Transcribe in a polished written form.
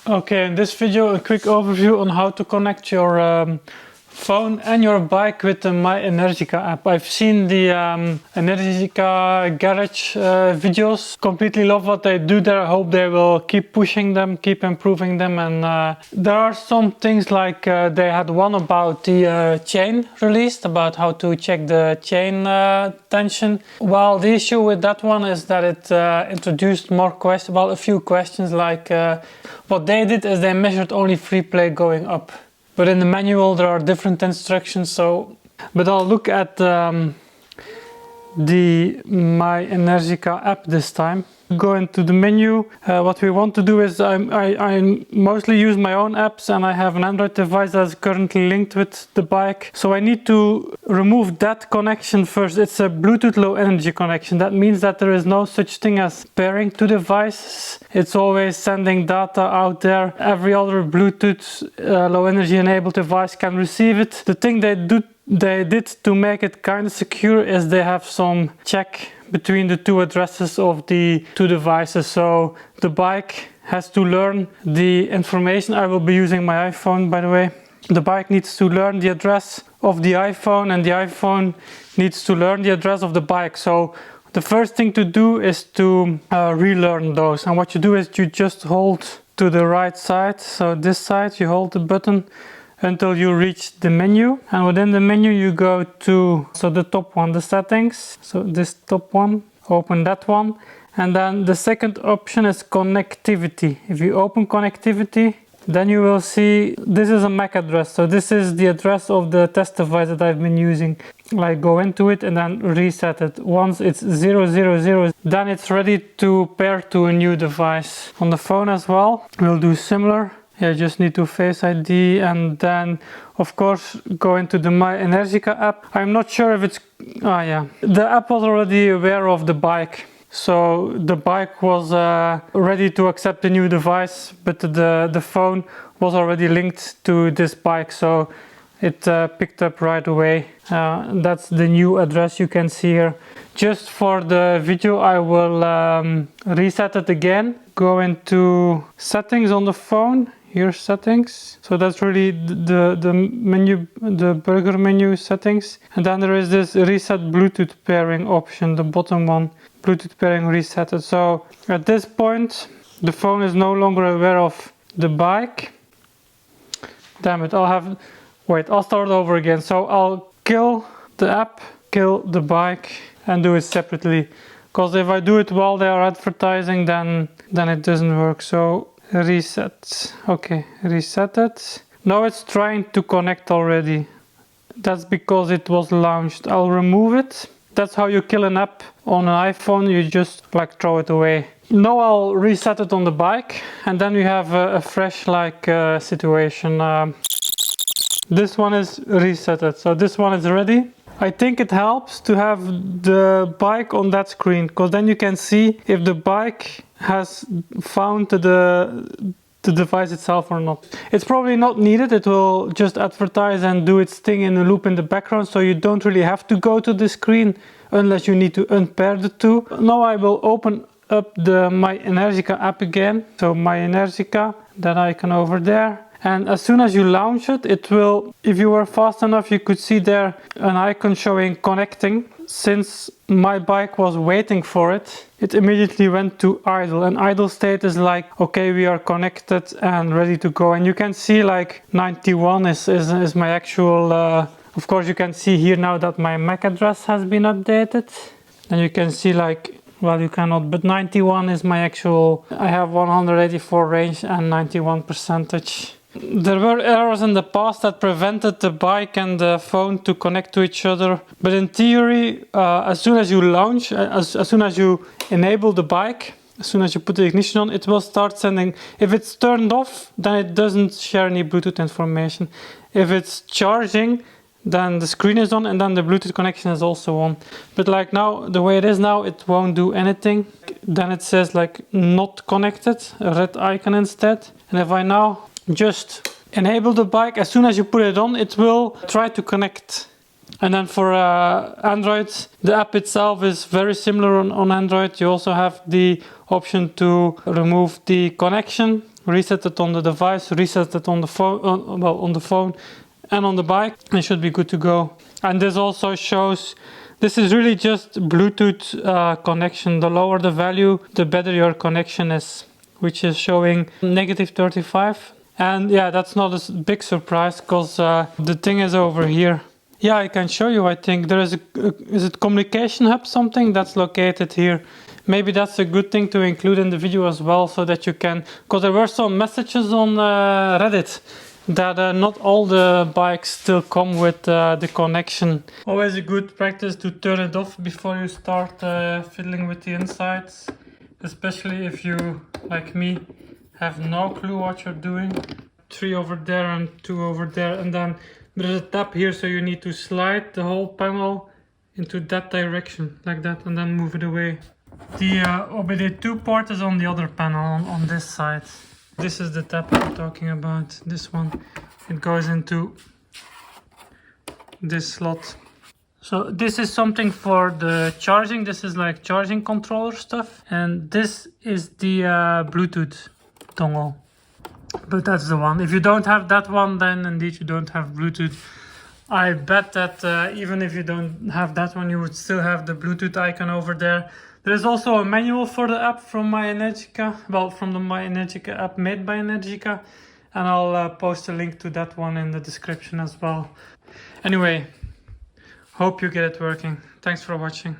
Okay, in this video a quick overview on how to connect your phone and your bike with the My ENERGICA app. I've seen the ENERGICA garage videos, completely love what they do there. I hope they will keep pushing them, keep improving them, and there are some things like they had one about the chain released, about how to check the chain tension. Well, the issue with that one is that it introduced more questions, well, a few questions, like what they did is they measured only free play going up. But in the manual there are different instructions, but I'll look at the My ENERGICA app this time. Go into the menu. What we want to do is I mostly use my own apps, and I have an Android device that is currently linked with the bike. So I need to remove that connection first. It's a Bluetooth low energy connection. That means that there is no such thing as pairing two devices. It's always sending data out there. Every other Bluetooth low energy enabled device can receive it. The thing they did to make it kind of secure is they have some check between the two addresses of the two devices. So the bike has to learn the information. I will be using my iPhone, by the way. The bike needs to learn the address of the iPhone, and the iPhone needs to learn the address of the bike. So the first thing to do is to relearn those. And what you do is you just hold to the right side. So this side, you hold the button until you reach the menu, and within the menu you go to the top one, the settings. So this top one, open that one, and then the second option is connectivity. If you open connectivity, then you will see this is a MAC address. So this is the address of the test device that I've been using. Like, go into it and then reset it. Once it's 000, then it's ready to pair to a new device. On the phone as well, we'll do similar. Yeah, you just need to Face ID, and then of course go into the My ENERGICA app. I'm not sure if it's, the app was already aware of the bike. So the bike was ready to accept the new device, but the phone was already linked to this bike, so it picked up right away. That's the new address you can see here. Just for the video I will reset it again. Go into settings on the phone. Here's settings. So that's really the menu, the burger menu settings. And then there is this reset Bluetooth pairing option, the bottom one, Bluetooth pairing reset. So at this point, the phone is no longer aware of the bike. Damn it, I'll start over again. So I'll kill the app, kill the bike, and do it separately. Because if I do it while they are advertising, then it doesn't work. So reset. Okay, reset it. Now it's trying to connect already. That's because it was launched. I'll remove it. That's how you kill an app on an iPhone. You just like throw it away. Now I'll reset it on the bike, and then we have a fresh situation. This one is resetted, so this one is ready. I think it helps to have the bike on that screen, because then you can see if the bike has found the device itself or not. It's probably not needed. It will just advertise and do its thing in a loop in the background, so you don't really have to go to the screen unless you need to unpair the two. Now I will open up the My ENERGICA app again. So My ENERGICA, that icon over there. And as soon as you launch it, it will, if you were fast enough, you could see there an icon showing connecting. Since my bike was waiting for it, it immediately went to idle. And idle state is like, okay, we are connected and ready to go. And you can see like 91 is my actual, of course you can see here now that my MAC address has been updated. And you can see like, well, you cannot, but 91 is my actual, I have 184 range and 91 percentage. There were errors in the past that prevented the bike and the phone to connect to each other. But in theory, as soon as you launch, as soon as you enable the bike, as soon as you put the ignition on, it will start sending. If it's turned off, then it doesn't share any Bluetooth information. If it's charging, then the screen is on, and then the Bluetooth connection is also on. But like now, the way it is now, it won't do anything. Then it says like not connected, a red icon instead. And if I now just enable the bike, as soon as you put it on, it will try to connect. And then for Android, the app itself is very similar on Android. You also have the option to remove the connection. reset it on the device, reset it on the phone, on the phone and on the bike, and it should be good to go. And this also shows, this is really just Bluetooth connection. The lower the value, the better your connection is, which is showing -35. And yeah, that's not a big surprise, because the thing is over here. Yeah, I can show you. I think there is is it communication hub, something that's located here. Maybe that's a good thing to include in the video as well, so that you can, because there were some messages on Reddit that not all the bikes still come with the connection. Always a good practice to turn it off before you start fiddling with the insides, especially if you, like me, have no clue what you're doing. 3 over there and 2 over there, and then there's a tab here, so you need to slide the whole panel into that direction, like that, and then move it away. The OBD2 port is on the other panel, on this side. This is the tab I'm talking about, this one. It goes into this slot. So this is something for the charging. This is like charging controller stuff. And this is the Bluetooth dongle. But that's the one. If you don't have that one, then indeed you don't have Bluetooth. I bet that even if you don't have that one, you would still have the Bluetooth icon over there. There is also a manual for the app from My ENERGICA, well, from the My ENERGICA app made by ENERGICA, and I'll post a link to that one in the description as well. Anyway, hope you get it working. Thanks for watching.